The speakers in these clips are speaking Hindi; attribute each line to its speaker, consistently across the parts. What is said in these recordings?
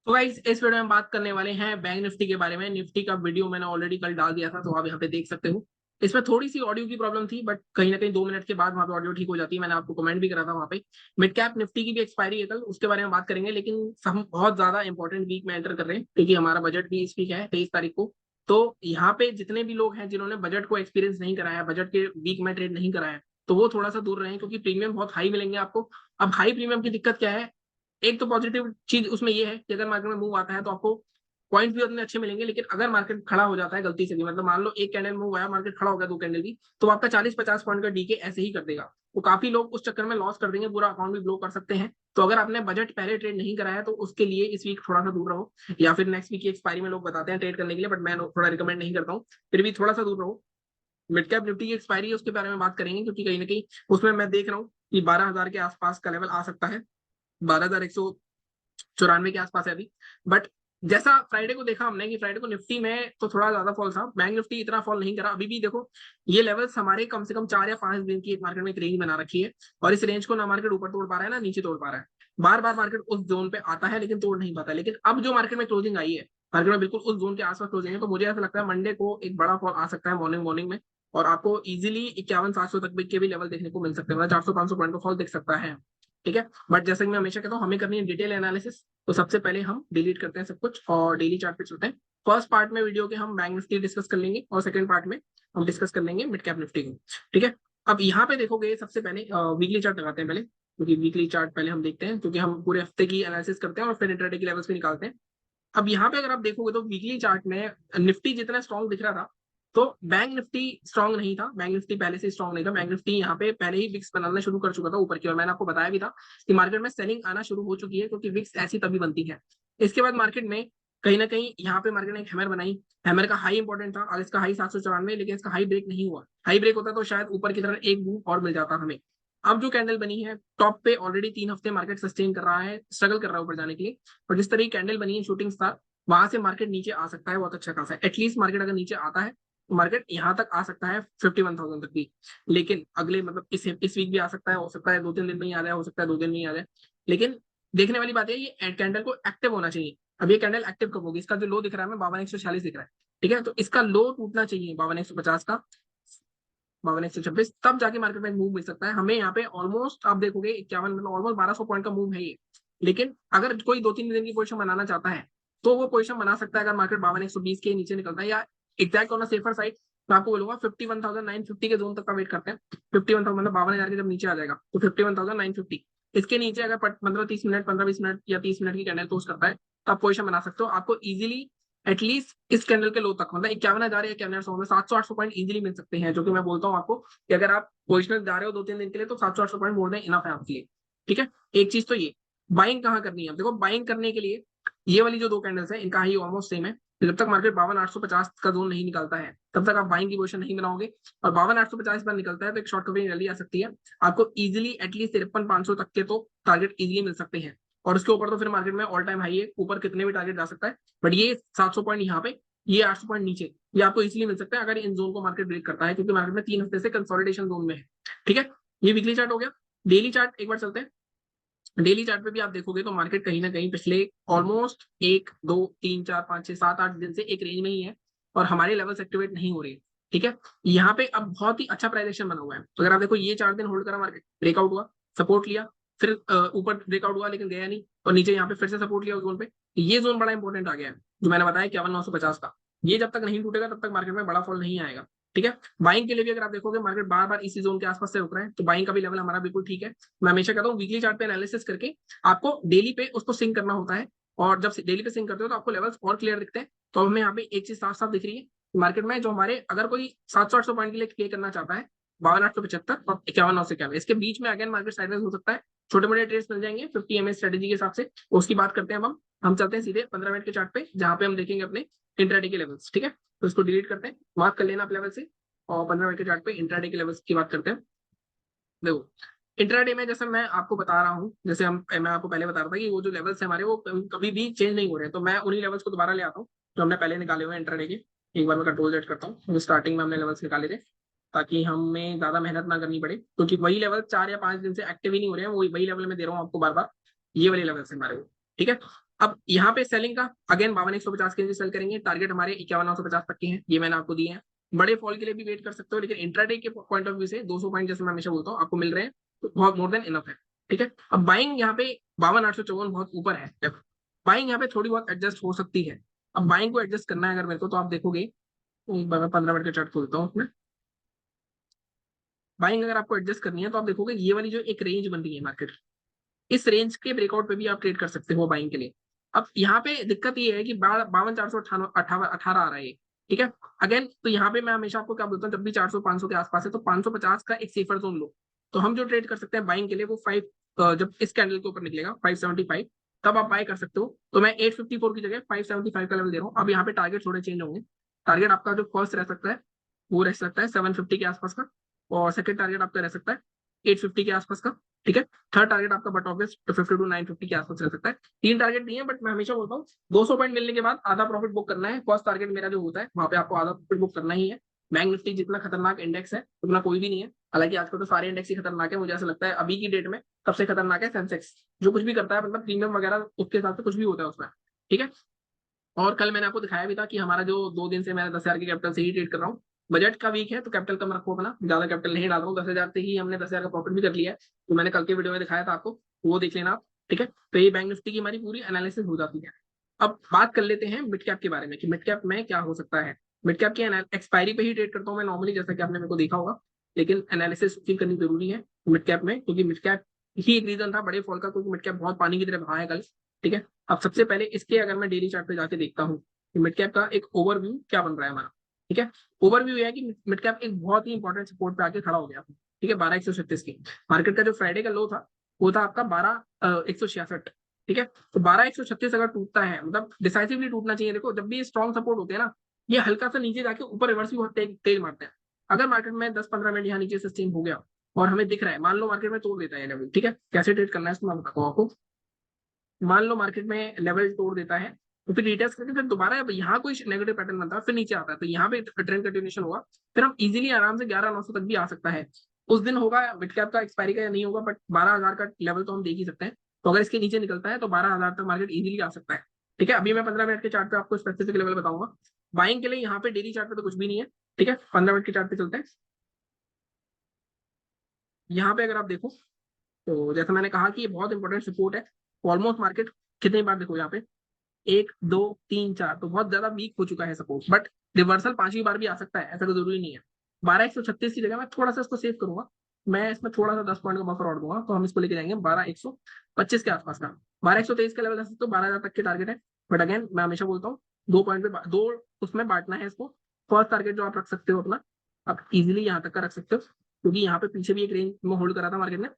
Speaker 1: तो गाइस इस वीडियो में बात करने वाले हैं बैंक निफ्टी के बारे में। निफ्टी का वीडियो मैंने ऑलरेडी कल डाल दिया था, तो आप यहाँ पे देख सकते हो। इसमें थोड़ी सी ऑडियो की प्रॉब्लम थी, बट कहीं ना कहीं 2 मिनट के बाद वहाँ पे ऑडियो ठीक हो जाती है। मैंने आपको कमेंट भी करा था वहाँ पे। मिड कैप निफ्टी की भी एक्सपायरी है कल, उसके बारे में बात करेंगे। लेकिन हम बहुत ज्यादा इंपॉर्टेंट वीक में एंटर कर रहे हैं, क्योंकि हमारा बजट भी इस वीक है 23 तारीख को। तो यहाँ पे जितने भी लोग हैं जिन्होंने बजट को एक्सपीरियंस नहीं कराया, बजट के वीक में ट्रेड नहीं कराया, तो वो थोड़ा सा दूर रहे, क्योंकि प्रीमियम बहुत हाई मिलेंगे आपको। अब हाई प्रीमियम की दिक्कत क्या है? एक तो पॉजिटिव चीज उसमें ये है कि अगर मार्केट में मूव आता है तो आपको पॉइंट भी उतने अच्छे मिलेंगे। लेकिन अगर मार्केट खड़ा हो जाता है गलती से भी, मतलब मान लो एक कैंडल मूव आया, मार्केट खड़ा हो गया 2 कैंडल भी, तो आपका 40-50 पॉइंट का डीके ऐसे ही कर देगा। तो काफी लोग उस चक्कर में लॉस कर देंगे, पूरा अकाउंट भी ब्लो कर सकते हैं। तो अगर आपने बजट पहले ट्रेड नहीं कराया तो उसके लिए इस वीक थोड़ा सा दूर रहो, या फिर नेक्स्ट वीक की एक्सपायरी में लोग बताते हैं ट्रेड करने के लिए, बट मैं थोड़ा रिकमेंड नहीं करता हूँ। फिर भी थोड़ा सा दूर रहो। मिड कैप निफ्टी की एक्सपायरी है, उसके बारे में बात करेंगे, क्योंकि कहीं ना कहीं उसमें मैं देख रहा हूँ कि 12,000 के आसपास का लेवल आ सकता है। 12,194 के आसपास है अभी। बट जैसा फ्राइडे को देखा हमने कि फ्राइडे को निफ्टी में तो थोड़ा ज्यादा फॉल था, बैंक निफ्टी इतना फॉल नहीं करा। अभी भी देखो, ये लेवल्स हमारे कम से कम 4 या 5 दिन की एक मार्केट में एक रेंज बना रखी है, और इस रेंज को ना मार्केट ऊपर तोड़ पा रहा है ना नीचे तोड़ पा रहा है। बार बार मार्केट उस जोन पे आता है लेकिन तोड़ नहीं पाता। लेकिन अब जो मार्केट में क्लोजिंग आई है, मार्केट में बिल्कुल उस जोन के आसपास क्लोजिंग है, तो मुझे ऐसा लगता है मंडे को एक बड़ा फॉल आ सकता है मॉर्निंग मॉर्निंग में। और आपको इजीली 51-700 तक के भी लेवल देखने को मिल सकते हैं, मतलब 400-500 पॉइंट का फॉल दिख सकता है। ठीक है, बट जैसे कि मैं हमेशा कहता हूँ, हमें करनी है डिटेल एनालिसिस। तो सबसे पहले हम डिलीट करते हैं सब कुछ और डेली चार्ट पे चलते हैं। फर्स्ट पार्ट में वीडियो के हम बैंक निफ्टी डिस्कस कर लेंगे, और सेकंड पार्ट में हम डिस्कस कर लेंगे मिड कैप निफ्टी को। ठीक है, अब यहाँ पे देखोगे सबसे पहले वीकली चार्ट लगाते हैं पहले, क्योंकि वीकली चार्ट पहले हम देखते हैं, क्योंकि हम पूरे हफ्ते की एनालिसिस करते हैं और फिर इंटरडे की लेवल्स भी निकालते हैं। अब यहाँ पे अगर आप देखोगे तो वीकली चार्ट में निफ्टी जितना स्ट्रॉन्ग दिख रहा था, तो बैंक निफ्टी स्ट्रॉन्ग नहीं था। बैंक निफ्टी पहले से स्ट्रॉन्ग नहीं था। बैंक निफ्टी यहाँ पे पहले ही विक्स बनाना शुरू कर चुका था ऊपर की, और मैंने आपको बताया भी था कि मार्केट में सेलिंग आना शुरू हो चुकी है, क्योंकि विक्स ऐसी तभी बनती है। इसके बाद मार्केट में कहीं ना कहीं यहाँ पे मार्केट ने एक हैमर बनाई। हैमर का हाई इंपॉर्टेंट था, और इसका हाई 794, लेकिन इसका हाई ब्रेक नहीं हुआ। हाई ब्रेक होता तो शायद ऊपर की तरफ एक मूव और मिल जाता हमें। अब जो कैंडल बनी है टॉप पे, ऑलरेडी 3 हफ्ते मार्केट सस्टेन कर रहा है, स्ट्रगल कर रहा है ऊपर जाने के लिए। और जिस तरह की कैंडल बनी है शूटिंग स्टार, वहां से मार्केट नीचे आ सकता है बहुत अच्छा खासा। एटलीस्ट मार्केट अगर नीचे आता है तो मार्केट यहाँ तक आ सकता है 51,000 तक भी। लेकिन अगले मतलब इस वीक भी आ सकता है, हो सकता है 2-3 दिन में ही आ जाए, हो सकता है 2 दिन में ही आ जाए। लेकिन देखने वाली बात है, ये कैंडल को एक्टिव होना चाहिए। अब ये कैंडल एक्टिव कब होगी? इसका जो लो दिख रहा है हमें 52,146 दिख रहा है। ठीक है, तो इसका लो टूटना चाहिए 52,150 का, 52,126, तब जाके मार्केट में मूव मिल सकता है हमें। यहाँ पे ऑलमोस्ट आप देखोगे 51, मतलब ऑलमोस्ट 1,200 पॉइंट का मूव है ये। लेकिन अगर कोई 2-3 दिन की पोजीशन बनाना चाहता है तो वो पोजीशन बना सकता है, अगर मार्केट 52,120 के नीचे निकलता है, या एग्जैक्ट ऑन सेफर साइड मैं आपको बोलूंगा 51,950 के जोन तक का वेट करते हैं। 51,000 मतलब 52,000 के जब नीचे आ जाएगा तो 51,950, इसके नीचे अगर 15-30 मिनट, 15-20 मिनट या 30 मिनट की कैंडल क्लोज करता है, तो आप पोजीशन बना सकते हो। आपको इजीली एटलीस्ट इस कैंडल के लो तक, मतलब 51,000 या 51,100 में 700-800 पॉइंट इजीली मिल सकते हैं। जो कि मैं बोलता हूँ आपको कि अगर आप पोजिशनल जा रहे हो 2-3 दिन के लिए, तो 700-800 पॉइंट मोर देन इनफ है आपके लिए। ठीक है, एक चीज तो ये। बाइंग कहाँ करनी है? देखो, बाइंग करने के लिए ये वाली जो 2 कैंडल्स है इनका हाई ऑलमोस्ट सेम है। जब तक मार्केट 52,850 का जोन नहीं निकलता है, तब तक आप बाइंग की पोजीशन नहीं बनाओगे। और 52,850 पर निकलता है तो एक शॉर्ट कवरिंग रैली आ सकती है। आपको इजीली एटलीस्ट 53,500 तक के तो टारगेट इजीली मिल सकते हैं। और उसके ऊपर तो फिर मार्केट में ऑल टाइम हाई है, ऊपर कितने भी टारगेट जा सकता है। बट ये 700 पॉइंट यहाँ पे, ये 800 पॉइंट नीचे, ये आपको इजीली मिल सकता है अगर इन जोन को मार्केट ब्रेक करता है, क्योंकि मार्केट में 3 हफ्ते से कंसोलिडेशन जोन में है। ठीक है, ये वीकली चार्ट हो गया। डेली चार्ट एक बार चलते हैं। डेली चार्ट पे भी आप देखोगे तो मार्केट कहीं ना कहीं पिछले ऑलमोस्ट 1, 2, 3, 4, 5, 6, 7, 8 दिन से एक रेंज में ही है, और हमारे लेवल्स एक्टिवेट नहीं हो रहे। ठीक है, यहाँ पे अब बहुत ही अच्छा प्राइस एक्शन बना हुआ है। तो अगर आप देखो, ये 4 दिन होल्ड करा मार्केट, ब्रेकआउट हुआ, सपोर्ट लिया, फिर ऊपर ब्रेकआउट हुआ लेकिन गया नहीं, और नीचे यहाँ पे फिर से सपोर्ट लिया उस जोन पे। ये जोन बड़ा इंपॉर्टेंट आ गया है, जो मैंने बताया 51,950 का। ये जब तक नहीं टूटेगा तब तक मार्केट में बड़ा फॉल नहीं आएगा। ठीक है, बाइंग के लिए भी अगर आप देखोगे मार्केट बार बार इसी जोन के आसपास से रुक रहा है, तो बाइंग का भी लेवल हमारा बिल्कुल ठीक है। मैं हमेशा कहता हूँ वीकली चार्ट पे एनालिसिस करके आपको डेली पे उसको सिंक करना होता है। और जब डेली पे सिंक करते हो तो आपको लेवल्स और क्लियर दिखते हैं। तो हमें यहाँ पे एक चीज साफ साफ दिख रही है, मार्केट में जो हमारे, अगर कोई 700-800 पॉइंट के लिए क्लियर करना चाहता है, 52,875 और 51,991, इसके बीच में अगेन मार्केट साइडवेज हो सकता है। छोटे मोटे ट्रेड्स मिल जाएंगे 50 स्ट्रेटेजी के हिसाब से, उसकी बात करते हैं अब हम चलते हैं सीधे 15 मिनट के चार्ट पे, जहां पे हम देखेंगे अपने इंट्राडे के लेवल्स। ठीक है, तो इसको डिलीट करते हैं, मार्क कर लेना आप लेवल से, और 15 मिनट के चार्ट पे इंट्राडे के लेवल्स की बात करते हैं। देखो, इंट्राडे में जैसे मैं आपको बता रहा हूँ, जैसे मैं आपको पहले बता रहा था कि वो जो लेवल्स है हमारे, वो कभी भी चेंज नहीं हो रहे हैं। तो मैं उन्हीं लेवल्स को दोबारा ले आता हूँ जो हमने पहले निकाले हुए हैं इंट्राडे के। एक बार मैं कंट्रोल जेड करता हूँ, स्टार्टिंग में हमने लेवल्स निकाले थे, ताकि हमें ज्यादा मेहनत ना करनी पड़े, क्योंकि वही लेवल 4 या 5 दिन से एक्टिव ही नहीं हो रहे हैं। वही वही लेवल में दे रहा हूँ आपको बार बार, ये वाले लेवल से हमारे को। ठीक है, अब यहाँ पे सेलिंग का अगेन 52,150 के नीचे सेल करेंगे, टारगेट हमारे 51,950 तक के हैं, ये मैंने आपको दिए हैं। बड़े फॉल के लिए भी वेट कर सकते हो, लेकिन इंट्राडे के पॉइंट ऑफ व्यू से 200 पॉइंट जैसे मैं हमेशा बोलता हूँ आपको मिल रहे हैं, तो बहुत मोर देन इनफ है। ठीक है, अब बाइंग यहाँ पे 52,854 बहुत ऊपर है, बाइंग यहाँ पे थोड़ी बहुत एडजस्ट हो सकती है। अब बाइंग को एडजस्ट करना है अगर मेरे को, तो आप देखोगे, मैं 15 मिनट का चार्ट खोलता हूँ उसमें। बाइंग अगर आपको एडजस्ट करनी है तो आप देखोगे ये वाली जो एक रेंज बन रही है मार्केट, इस रेंज के ब्रेकआउट पे भी आप ट्रेड कर सकते हो बाइंग के लिए। अब यहाँ पे दिक्कत ये है कि 52,418 आ रहा है, ठीक है। अगेन तो यहाँ पे मैं हमेशा आपको क्या बोलता हूँ, जब भी 400-500 के आसपास है तो 550 का एक सेफर जोन लो। तो हम जो ट्रेड कर सकते हैं बाइंग के लिए वो जब इस कैंडल के ऊपर निकलेगा 575, तब आप बाय कर सकते हो। तो मैं 854 की जगह 575 का लेवल दे रहा हूँ। अब यहाँ पे टारगेट थोड़े चेंज होंगे। टारगेट आपका जो फर्स्ट रह सकता है वो रह सकता है 750 के आसपास का, और सेकंड टारगेट आपका रह सकता है 850 के आसपास का, ठीक है। थर्ड टारगेट आपका बट ऑब्वियस 250 टू 950 के आसपास रह सकता है। तीन टारगेट नहीं है, बट मैं हमेशा बोलता हूँ 200 पॉइंट मिलने के बाद आधा प्रॉफिट बुक करना है। फर्स्ट टारगेट मेरा जो होता है वहां पे आपको आधा प्रॉफिट बुक करना ही है। बैंक निफ्टी जितना खतरनाक इंडेक्स है उतना कोई भी नहीं है, हालांकि आजकल तो सारे इंडेक्स ही खतरनाक है। मुझे ऐसा लगता है अभी की डेट में सबसे खतरनाक है सेंसेक्स, जो कुछ भी करता है मतलब प्रीमियम वगैरह उसके हिसाब से कुछ भी होता है उसमें, ठीक है। और कल मैंने आपको दिखाया भी था कि हमारा जो 2 दिन से मैं 10,000 के कैपिटल से ही ट्रेड कर रहा हूँ। बजट का वीक है तो कैपिटल कम रखो अपना, ज्यादा कैपिटल नहीं डाल रहा हूँ। 10,000 से ही हमने 10,000 का प्रॉफिट भी कर लिया है, तो मैंने कल के वीडियो में दिखाया था आपको, वो देख लेना आप, ठीक है। तो ये बैंक निफ्टी की हमारी पूरी एनालिसिस हो जाती है। अब बात कर लेते हैं मिड कैप के बारे में कि मिड कैप में क्या हो सकता है। मिड कैप की एक्सपायरी पे ही ट्रेड करता हूँ मैं नॉर्मली, जैसा कि आपने मेरे को देखा होगा, लेकिन एनालिसिस करनी जरूरी है मिड कैप में, क्योंकि मिड कैप ही एक रीजन था बड़े फॉल का, क्योंकि मिड कैप बहुत पानी की तरह बहा है कल, ठीक है। अब सबसे पहले इसके अगर मैं डेली चार्ट पे जाके देखता हूँ मिड कैप का एक ओवरव्यू क्या बन रहा है हमारा, ठीक है। ओवरव्यू है कि मिड कैप एक बहुत ही इंपॉर्टेंट सपोर्ट पे आके खड़ा हो गया, ठीक है, 12,136 की। मार्केट का जो फ्राइडे का लो था वो था आपका 12,166, ठीक है। तो 12,136 अगर टूटता है, मतलब डिसाइसिवली टूटना चाहिए। देखो जब भी ये स्ट्रॉन्ग सपोर्ट होते हैं ना, ये हल्का सा नीचे जाके ऊपर रिवर्स भी बहुत तेज मारते हैं। अगर मार्केट में 10-15 मिनट यहाँ नीचे सस्टेन हो गया और हमें दिख रहा है, मान लो मार्केट में तोड़ देता है लेवल, ठीक है, कैसे ट्रेड करना है इसको मैं बताता हूँ आपको। मान लो मार्केट में लेवल तोड़ देता है, तो फिर रिटेस्ट करके फिर दोबारा यहाँ कोई नेगेटिव पैटर्न बनता है, फिर नीचे आता है, तो यहाँ पे ट्रेंड कंटिन्यूशन होगा। फिर हम इजीली आराम से 11,900 तक भी आ सकता है। उस दिन होगा मिड कैप का एक्सपायरी का या नहीं होगा, बट 12,000 का लेवल तो हम देख ही सकते हैं। तो अगर इसके नीचे निकलता है तो 12,000 तक मार्केट इजीली आ सकता है, ठीक है। अभी मैं 15 मिनट के चार्ट पे आपको स्पेसिफिक लेवल बताऊंगा। बाइंग के लिए यहाँ पे डेली चार्ट पे तो कुछ भी नहीं है, ठीक है। 15 मिनट के चार्ट पे चलते हैं। यहाँ पे अगर आप देखो तो जैसा मैंने कहा कि ये बहुत इंपॉर्टेंट सपोर्ट है। ऑलमोस्ट मार्केट कितनी बार देखो यहाँ पे, 1, 2, 3, 4, तो बहुत ज्यादा वीक हो चुका है सपोर्ट, बट रिवर्सल 5वीं बार भी आ सकता है, ऐसा तो जरूरी नहीं है। 12,136 की जगह मैं थोड़ा सा इसको सेव करूंगा, मैं इसमें थोड़ा सा 10 पॉइंट का बफर और दूंगा, तो हम इसको लेके जाएंगे 12,125 के आसपास का। 12,123 का लेवल ऐसे तो 12,000 तक के टारगेट है, बट अगेन मैं हमेशा बोलता हूँ 2 पॉइंट पे दो उसमें बांटना है इसको। फर्स्ट टारगेट जो आप रख सकते हो अपना, आप इजिली यहाँ तक का रख सकते हो, क्योंकि यहाँ पे पीछे भी एक रेंज में होल्ड करा था मार्केट ने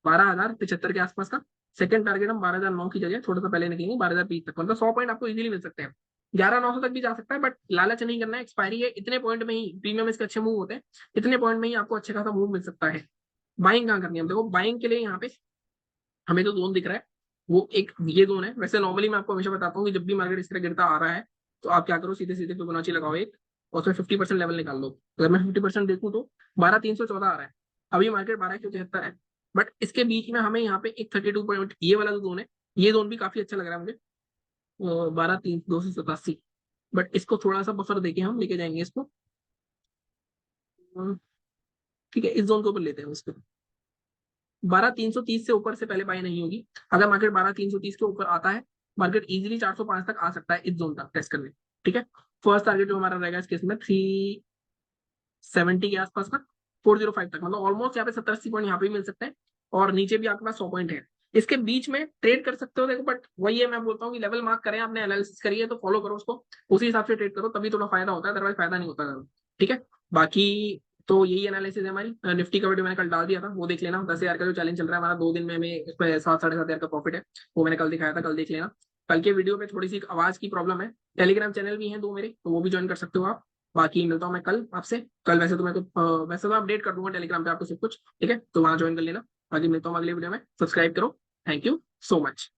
Speaker 1: 12,075 के आसपास का। सेकंड टारगेट हम 12,009 की जगह थोड़ा सा पहले निकलेंगे 12,020 तक, मतलब 100 पॉइंट आपको इजीली मिल सकते हैं। 11,900 तक भी जा सकता है, बट लालच नहीं करना है, एक्सपायरी है, इतने पॉइंट में ही प्रीमियम इसके अच्छे मूव होते हैं, इतने पॉइंट में ही आपको अच्छे खासा मूव मिल सकता है। बाइंग कहाँ करनी है, देखो बाइंग के लिए यहाँ पे हमें जो जोन दिख रहा है वो एक ये जोन है। वैसे नॉर्मली मैं आपको हमेशा बताता हूँ कि जब भी मार्केट इस तरह गिरता आ रहा है तो आप क्या करो, सीधे सीधे फिबोनाची लगाओ एक, और उसमें 50% लेवल निकाल लो। अगर मैं 50% देखूँ तो 12,314 आ रहा है, अभी मार्केट 12,173 है। बट इसके बीच में हमें यहाँ पे एक 32 पॉइंट ये वाला जो जोन है, ये जोन भी काफी अच्छा लग रहा है मुझे, 12,387, बट इसको थोड़ा सा बफर देके हम लेके जाएंगे इसको, ठीक है। इस जोन के ऊपर लेते हैं इसको, 12,330 से ऊपर से पहले बाई नहीं होगी। अगर मार्केट 12,330 के ऊपर आता है, मार्केट इजीली 405 तक आ सकता है इस जोन तक टेस्ट करने, ठीक है। फर्स्ट टारगेट जो हमारा रहेगा इस केस में 370 के आसपास का, 405 तक, मतलब ऑलमोस्ट यहाँ पे 70-80 पॉइंट यहाँ पे भी मिल सकते हैं, और नीचे भी आपके पास 100 पॉइंट है। इसके बीच में ट्रेड कर सकते हो देखो, बट वही है, मैं बोलता हूँ कि लेवल मार्क करें, आपने एनालिसिस करिए तो फॉलो करो उसको, उसी हिसाब से ट्रेड करो, तभी थोड़ा फायदा होता है, अदरवाइज फायदा नहीं होता, ठीक है। बाकी तो यही एनालिसिस है हमारी। निफ्टी का वीडियो मैंने कल डाल दिया था, वो देख लेना। 10,000 का जो चैलेंज चल रहा है हमारा, 2 दिन में हमें इस पर 7-7,500 का प्रॉफिट है, वो मैंने कल दिखाया था, कल देख लेना। कल के वीडियो पे थोड़ी सी आवाज की प्रॉब्लम है। टेलीग्राम चैनल भी है 2 मेरे, तो वो भी ज्वाइन कर सकते हो आप। बाकी मिलता हूँ मैं कल आपसे। कल वैसे तो मैं तो वैसे तो अपडेट कर दूंगा टेलीग्राम पे आपको सब कुछ, ठीक है, तो वहां ज्वाइन कर लेना। बाकी मिलता हूँ अगले वीडियो में, सब्सक्राइब करो। Thank you so much.